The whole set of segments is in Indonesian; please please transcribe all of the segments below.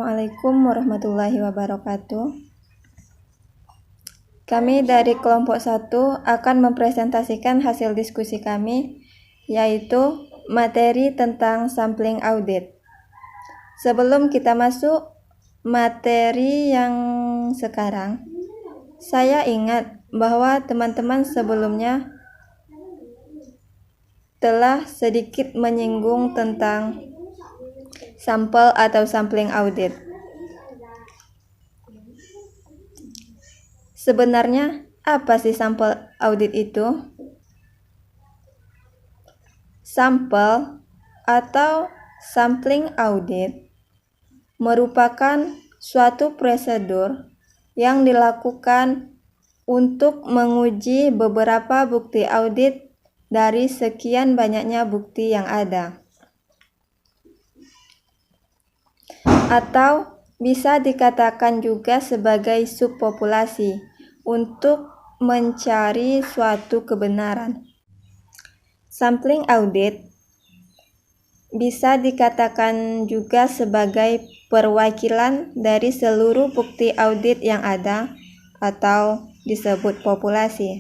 Assalamualaikum warahmatullahi wabarakatuh. Kami dari kelompok 1 akan mempresentasikan hasil diskusi kami, yaitu materi tentang sampling audit. Sebelum kita masuk materi yang sekarang, saya ingat bahwa teman-teman sebelumnya telah sedikit menyinggung tentang sampel atau sampling audit. Sebenarnya apa sih sampel audit itu? Sampel atau sampling audit merupakan suatu prosedur yang dilakukan untuk menguji beberapa bukti audit dari sekian banyaknya bukti yang ada. Atau bisa dikatakan juga sebagai subpopulasi untuk mencari suatu kebenaran. Sampling audit bisa dikatakan juga sebagai perwakilan dari seluruh bukti audit yang ada atau disebut populasi.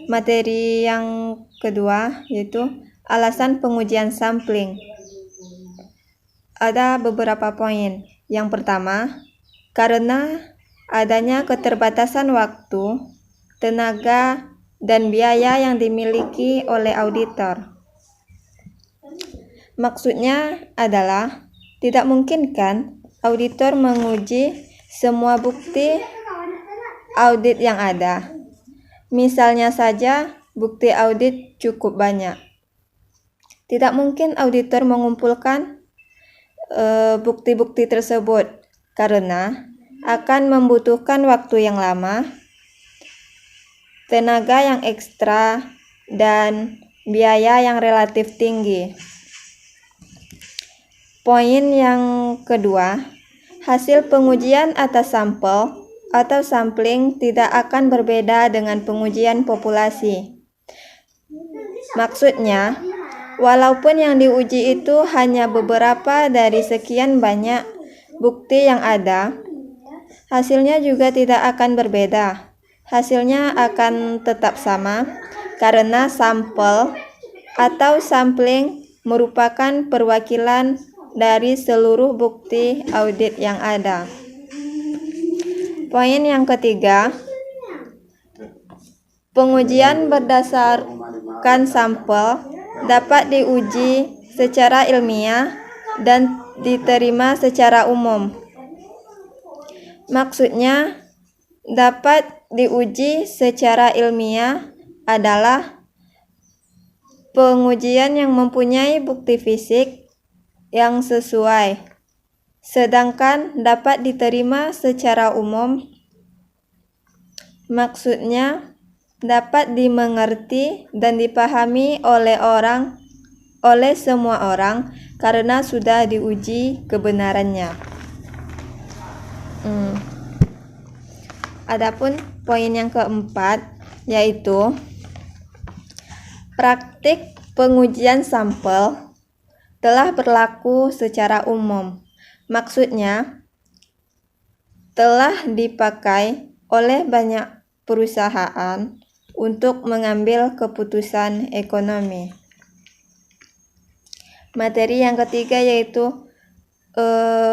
Materi yang kedua yaitu alasan pengujian sampling. Ada beberapa poin. Yang pertama, karena adanya keterbatasan waktu, tenaga, dan biaya yang dimiliki oleh auditor. Maksudnya adalah tidak mungkin kan auditor menguji semua bukti audit yang ada. Misalnya saja bukti audit cukup banyak. Tidak mungkin auditor mengumpulkan bukti-bukti tersebut karena akan membutuhkan waktu yang lama, tenaga yang ekstra, dan biaya yang relatif tinggi. Poin yang kedua, hasil pengujian atas sampel atau sampling tidak akan berbeda dengan pengujian populasi. Maksudnya, walaupun yang diuji itu hanya beberapa dari sekian banyak bukti yang ada, hasilnya juga tidak akan berbeda. Hasilnya akan tetap sama karena sampel atau sampling merupakan perwakilan dari seluruh bukti audit yang ada. Poin yang ketiga, pengujian berdasarkan sampel dapat diuji secara ilmiah dan diterima secara umum. Maksudnya, dapat diuji secara ilmiah adalah pengujian yang mempunyai bukti fisik yang sesuai, sedangkan dapat diterima secara umum. Maksudnya, dapat dimengerti dan dipahami oleh semua orang karena sudah diuji kebenarannya. Adapun poin yang keempat yaitu praktik pengujian sampel telah berlaku secara umum. Maksudnya, telah dipakai oleh banyak perusahaan untuk mengambil keputusan ekonomi. Materi yang ketiga yaitu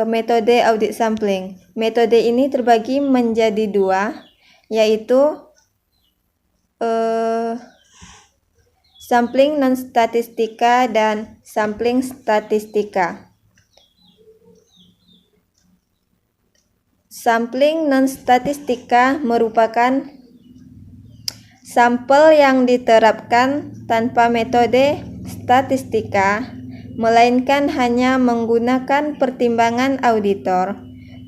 metode audit sampling. Metode ini terbagi menjadi dua, yaitu sampling non-statistika dan sampling statistika. Sampling non-statistika merupakan sampel yang diterapkan tanpa metode statistika, melainkan hanya menggunakan pertimbangan auditor.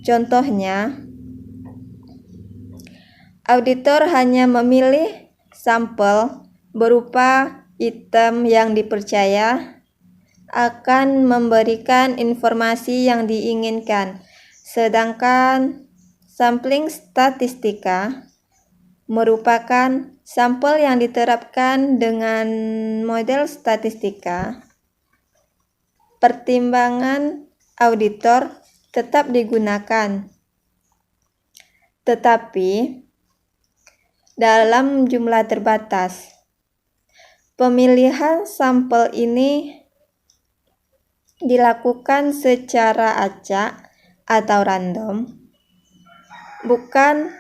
Contohnya, auditor hanya memilih sampel berupa item yang dipercaya akan memberikan informasi yang diinginkan, sedangkan sampling statistika merupakan sampel yang diterapkan dengan model statistika pertimbangan auditor tetap digunakan, tetapi dalam jumlah terbatas. Pemilihan sampel ini dilakukan secara acak atau random, bukan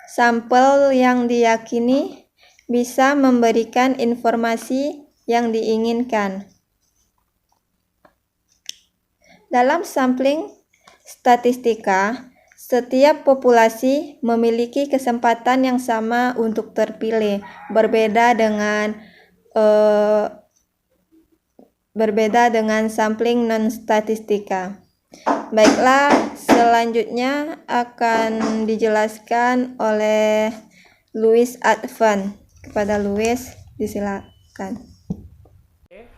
sampel yang diyakini bisa memberikan informasi yang diinginkan. Dalam sampling statistika, setiap populasi memiliki kesempatan yang sama untuk terpilih, berbeda dengan sampling non-statistika. Baiklah, selanjutnya akan dijelaskan oleh Louis Advan. Kepada Louis, disilakan.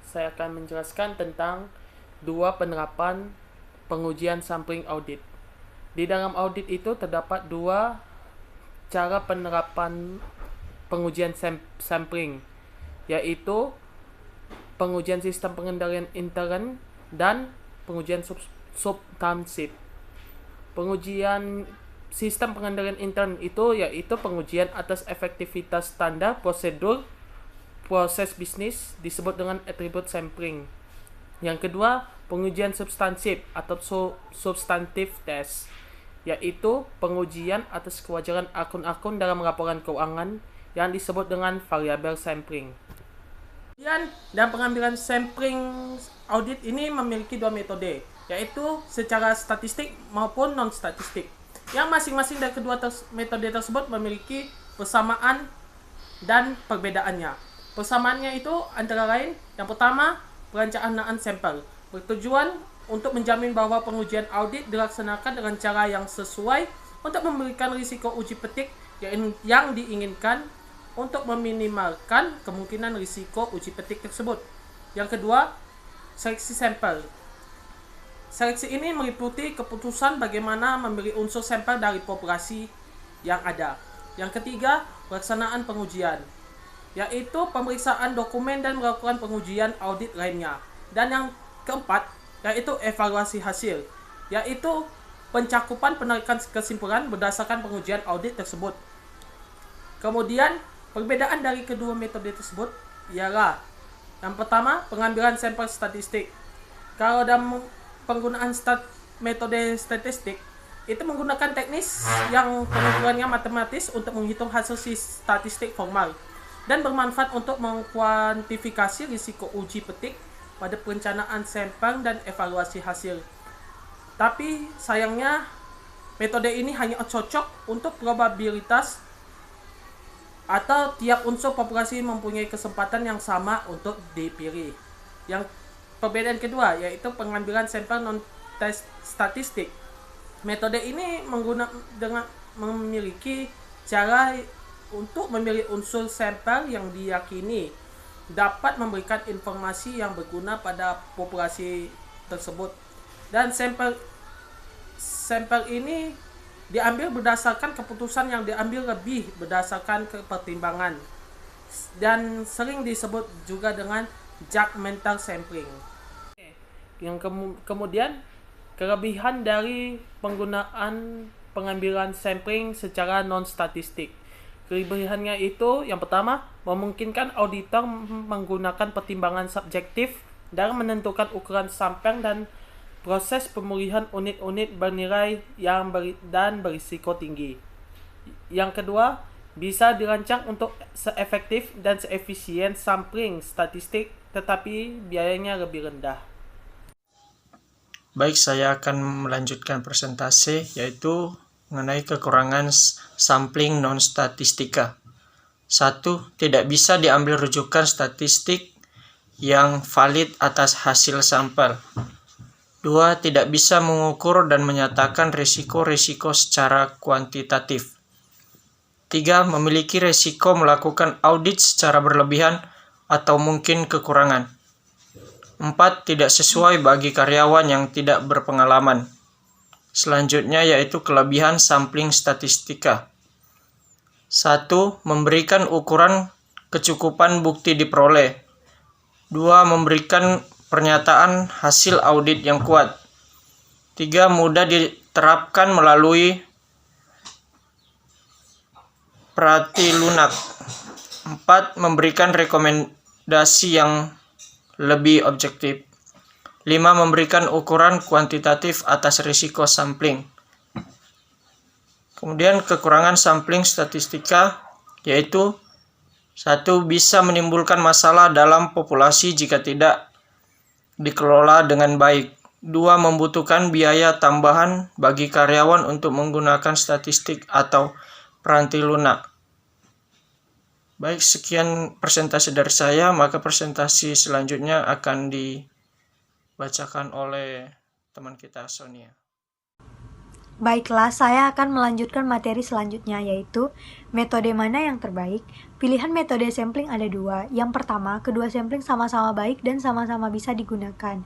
Saya akan menjelaskan tentang dua penerapan pengujian sampling audit. Di dalam audit itu terdapat dua cara penerapan pengujian sampling, yaitu pengujian sistem pengendalian intern dan pengujian substansif. Pengujian sistem pengendalian intern itu yaitu pengujian atas efektivitas standar prosedur proses bisnis, disebut dengan atribut sampling. Yang kedua, pengujian substansif atau substantive test, yaitu pengujian atas kewajaran akun-akun dalam laporan keuangan yang disebut dengan variabel sampling. Dan pengambilan sampling audit ini memiliki dua metode, yaitu secara statistik maupun non-statistik, yang masing-masing dari kedua metode tersebut memiliki persamaan dan perbedaannya. Persamaannya itu antara lain, yang pertama, perencanaan sampel bertujuan untuk menjamin bahwa pengujian audit dilaksanakan dengan cara yang sesuai untuk memberikan risiko uji petik yang diinginkan untuk meminimalkan kemungkinan risiko uji petik tersebut. Yang kedua, seleksi sampel. Seleksi ini meliputi keputusan bagaimana memilih unsur sampel dari populasi yang ada. Yang ketiga, pelaksanaan pengujian, yaitu pemeriksaan dokumen dan melakukan pengujian audit lainnya. Dan yang keempat, yaitu evaluasi hasil, yaitu pencakupan penarikan kesimpulan berdasarkan pengujian audit tersebut. Kemudian, perbedaan dari kedua metode tersebut ialah yang pertama, pengambilan sampel statistik. Kalau dalam penggunaan metode statistik, itu menggunakan teknis yang penghitungannya matematis untuk menghitung hasil statistik formal dan bermanfaat untuk mengkuantifikasi risiko uji petik pada perencanaan sampel dan evaluasi hasil. Tapi sayangnya metode ini hanya cocok untuk probabilitas atau tiap unsur populasi mempunyai kesempatan yang sama untuk dipilih. Yang perbedaan kedua yaitu pengambilan sampel non-statistik. Metode ini memiliki cara untuk memilih unsur sampel yang diyakini dapat memberikan informasi yang berguna pada populasi tersebut. Dan sampel ini diambil berdasarkan keputusan yang diambil lebih berdasarkan pertimbangan dan sering disebut juga dengan judgmental sampling. Yang kemudian kelebihan dari penggunaan pengambilan sampling secara non-statistik. Kelebihannya itu yang pertama, memungkinkan auditor menggunakan pertimbangan subjektif dalam menentukan ukuran sampel dan proses pemulihan unit-unit bernilai yang berisiko tinggi. Yang kedua, bisa dirancang untuk seefektif dan seefisien sampling statistik, tetapi biayanya lebih rendah. Baik, saya akan melanjutkan presentasi, yaitu mengenai kekurangan sampling non-statistika. 1. Tidak bisa diambil rujukan statistik yang valid atas hasil sampel. 2. Tidak bisa mengukur dan menyatakan risiko-risiko secara kuantitatif. 3. Memiliki risiko melakukan audit secara berlebihan atau mungkin kekurangan. 4. Tidak sesuai bagi karyawan yang tidak berpengalaman. Selanjutnya yaitu kelebihan sampling statistika. 1. Memberikan ukuran kecukupan bukti diperoleh. 2. Memberikan pernyataan hasil audit yang kuat. 3. Mudah diterapkan melalui pratilunak. 4. Memberikan rekomendasi yang lebih objektif. 5. Memberikan ukuran kuantitatif atas risiko sampling. Kemudian kekurangan sampling statistika yaitu 1. Bisa menimbulkan masalah dalam populasi jika tidak dikelola dengan baik. 2. Membutuhkan biaya tambahan bagi karyawan untuk menggunakan statistik atau prantilunak. Baik, sekian presentasi dari saya, maka presentasi selanjutnya akan dibacakan oleh teman kita Sonia. Baiklah, saya akan melanjutkan materi selanjutnya, yaitu metode mana yang terbaik. Pilihan metode sampling ada 2. Yang pertama, kedua sampling sama-sama baik dan sama-sama bisa digunakan.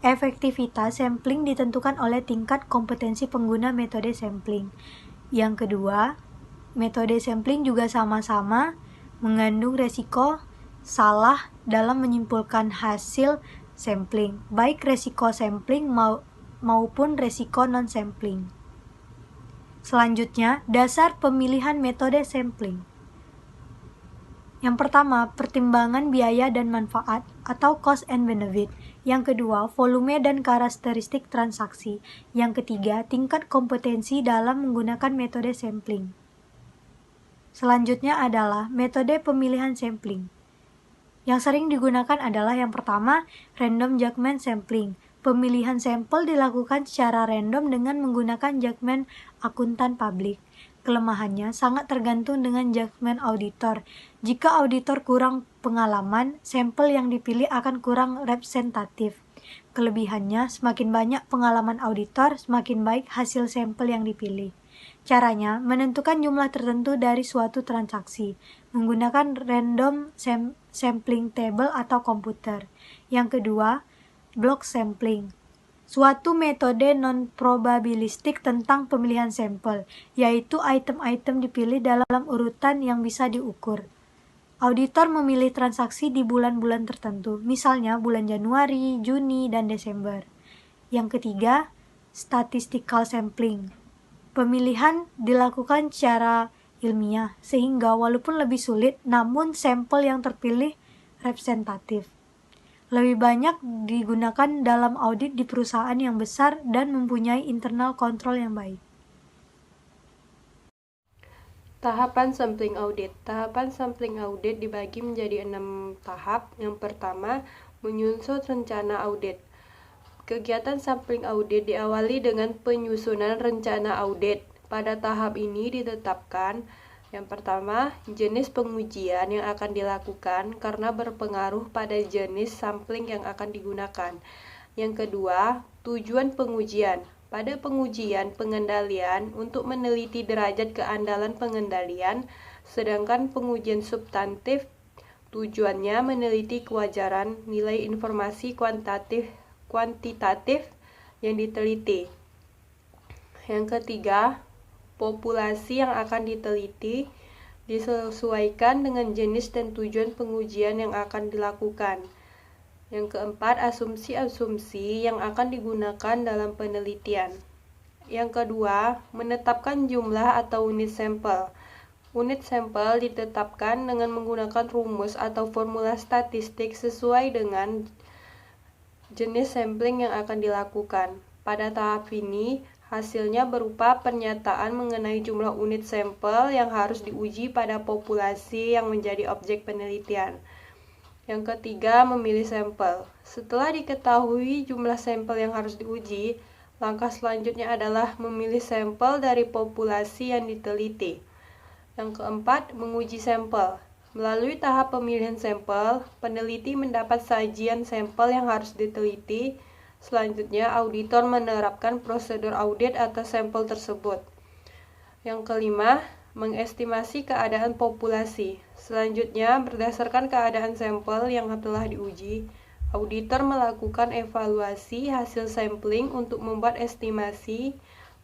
Efektivitas sampling ditentukan oleh tingkat kompetensi pengguna metode sampling. Yang kedua, metode sampling juga sama-sama mengandung resiko salah dalam menyimpulkan hasil sampling, baik resiko sampling maupun resiko non-sampling. Selanjutnya, dasar pemilihan metode sampling. Yang pertama, pertimbangan biaya dan manfaat atau cost and benefit. Yang kedua, volume dan karakteristik transaksi. Yang ketiga, tingkat kompetensi dalam menggunakan metode sampling. Selanjutnya adalah metode pemilihan sampling. Yang sering digunakan adalah yang pertama, random judgment sampling. Pemilihan sampel dilakukan secara random dengan menggunakan judgment akuntan publik. Kelemahannya sangat tergantung dengan judgment auditor. Jika auditor kurang pengalaman, sampel yang dipilih akan kurang representatif. Kelebihannya, semakin banyak pengalaman auditor, semakin baik hasil sampel yang dipilih. Caranya, menentukan jumlah tertentu dari suatu transaksi, menggunakan random sampling table atau komputer. Yang kedua, block sampling. Suatu metode non-probabilistik tentang pemilihan sampel, yaitu item-item dipilih dalam urutan yang bisa diukur. Auditor memilih transaksi di bulan-bulan tertentu, misalnya bulan Januari, Juni, dan Desember. Yang ketiga, statistical sampling. Pemilihan dilakukan secara ilmiah, sehingga walaupun lebih sulit, namun sampel yang terpilih representatif. Lebih banyak digunakan dalam audit di perusahaan yang besar dan mempunyai internal control yang baik. Tahapan sampling audit. Tahapan sampling audit dibagi menjadi 6 tahap. Yang pertama, menyusun rencana audit. Kegiatan sampling audit diawali dengan penyusunan rencana audit. Pada tahap ini ditetapkan yang pertama, jenis pengujian yang akan dilakukan karena berpengaruh pada jenis sampling yang akan digunakan. Yang kedua, tujuan pengujian. Pada pengujian pengendalian untuk meneliti derajat keandalan pengendalian, sedangkan pengujian substantif tujuannya meneliti kewajaran nilai informasi kuantitatif yang diteliti. Yang ketiga, populasi yang akan diteliti disesuaikan dengan jenis dan tujuan pengujian yang akan dilakukan. Yang keempat, asumsi-asumsi yang akan digunakan dalam penelitian. Yang kedua, menetapkan jumlah atau unit sampel. Unit sampel ditetapkan dengan menggunakan rumus atau formula statistik sesuai dengan jenis sampling yang akan dilakukan. Pada tahap ini, hasilnya berupa pernyataan mengenai jumlah unit sampel yang harus diuji pada populasi yang menjadi objek penelitian. Yang ketiga, memilih sampel. Setelah diketahui jumlah sampel yang harus diuji, langkah selanjutnya adalah memilih sampel dari populasi yang diteliti. Yang keempat, menguji sampel. Melalui tahap pemilihan sampel, peneliti mendapat sajian sampel yang harus diteliti. Selanjutnya, auditor menerapkan prosedur audit atas sampel tersebut. Yang kelima, mengestimasi keadaan populasi. Selanjutnya, berdasarkan keadaan sampel yang telah diuji, auditor melakukan evaluasi hasil sampling untuk membuat estimasi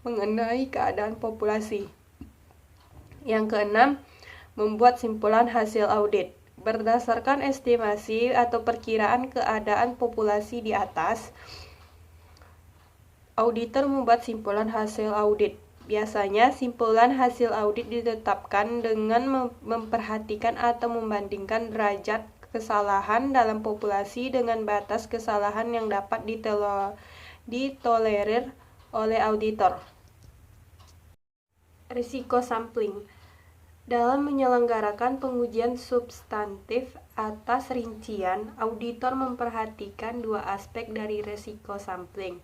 mengenai keadaan populasi. Yang keenam, membuat simpulan hasil audit. Berdasarkan estimasi atau perkiraan keadaan populasi di atas, auditor membuat simpulan hasil audit. Biasanya, simpulan hasil audit ditetapkan dengan memperhatikan atau membandingkan derajat kesalahan dalam populasi dengan batas kesalahan yang dapat ditolerir oleh auditor. Risiko sampling. Dalam menyelenggarakan pengujian substantif atas rincian, auditor memperhatikan dua aspek dari risiko sampling.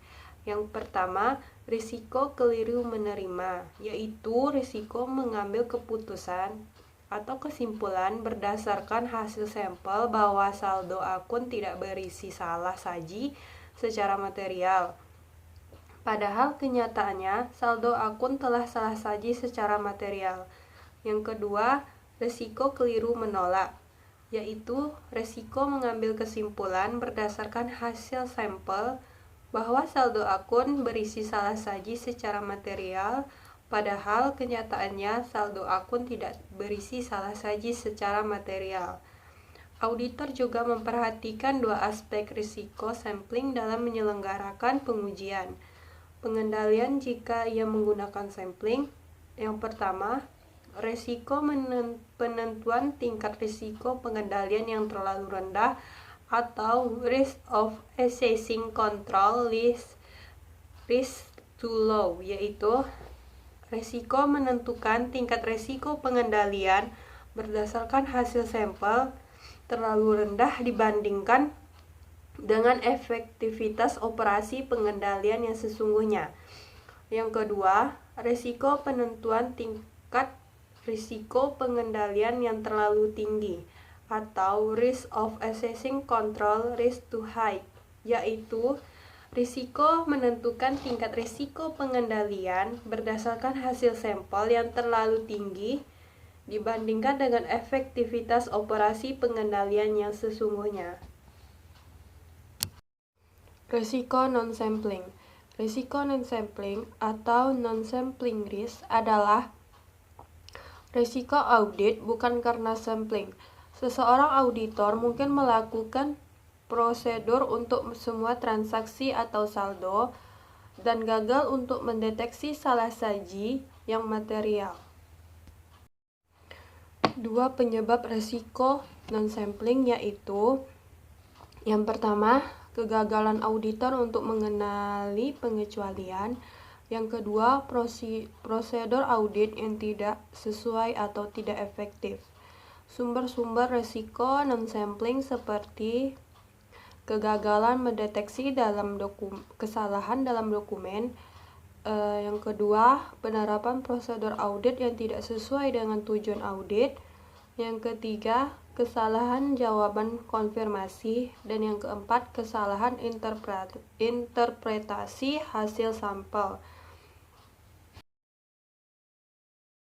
Yang pertama, risiko keliru menerima, yaitu risiko mengambil keputusan atau kesimpulan berdasarkan hasil sampel bahwa saldo akun tidak berisi salah saji secara material. Padahal kenyataannya, saldo akun telah salah saji secara material. Yang kedua, risiko keliru menolak, yaitu risiko mengambil kesimpulan berdasarkan hasil sampel bahwa saldo akun berisi salah saji secara material, padahal kenyataannya saldo akun tidak berisi salah saji secara material. Auditor juga memperhatikan dua aspek risiko sampling dalam menyelenggarakan pengujian. Pengendalian jika ia menggunakan sampling. Yang pertama, risiko penentuan tingkat risiko pengendalian yang terlalu rendah atau risk of assessing control risk too low, yaitu risiko menentukan tingkat risiko pengendalian berdasarkan hasil sampel terlalu rendah dibandingkan dengan efektivitas operasi pengendalian yang sesungguhnya. Yang kedua, risiko penentuan tingkat risiko pengendalian yang terlalu tinggi atau risk of assessing control risk too high, yaitu risiko menentukan tingkat risiko pengendalian berdasarkan hasil sampel yang terlalu tinggi dibandingkan dengan efektivitas operasi pengendalian yang sesungguhnya. Risiko non-sampling. Risiko non-sampling atau non-sampling risk adalah risiko audit bukan karena sampling. Seseorang auditor mungkin melakukan prosedur untuk semua transaksi atau saldo dan gagal untuk mendeteksi salah saji yang material. Dua penyebab risiko non-sampling yaitu yang pertama, kegagalan auditor untuk mengenali pengecualian. Yang kedua, prosedur audit yang tidak sesuai atau tidak efektif. Sumber-sumber risiko non-sampling seperti kegagalan mendeteksi kesalahan dalam dokumen. Yang kedua, penerapan prosedur audit yang tidak sesuai dengan tujuan audit. Yang ketiga, kesalahan jawaban konfirmasi. Dan yang keempat, kesalahan interpretasi hasil sampel.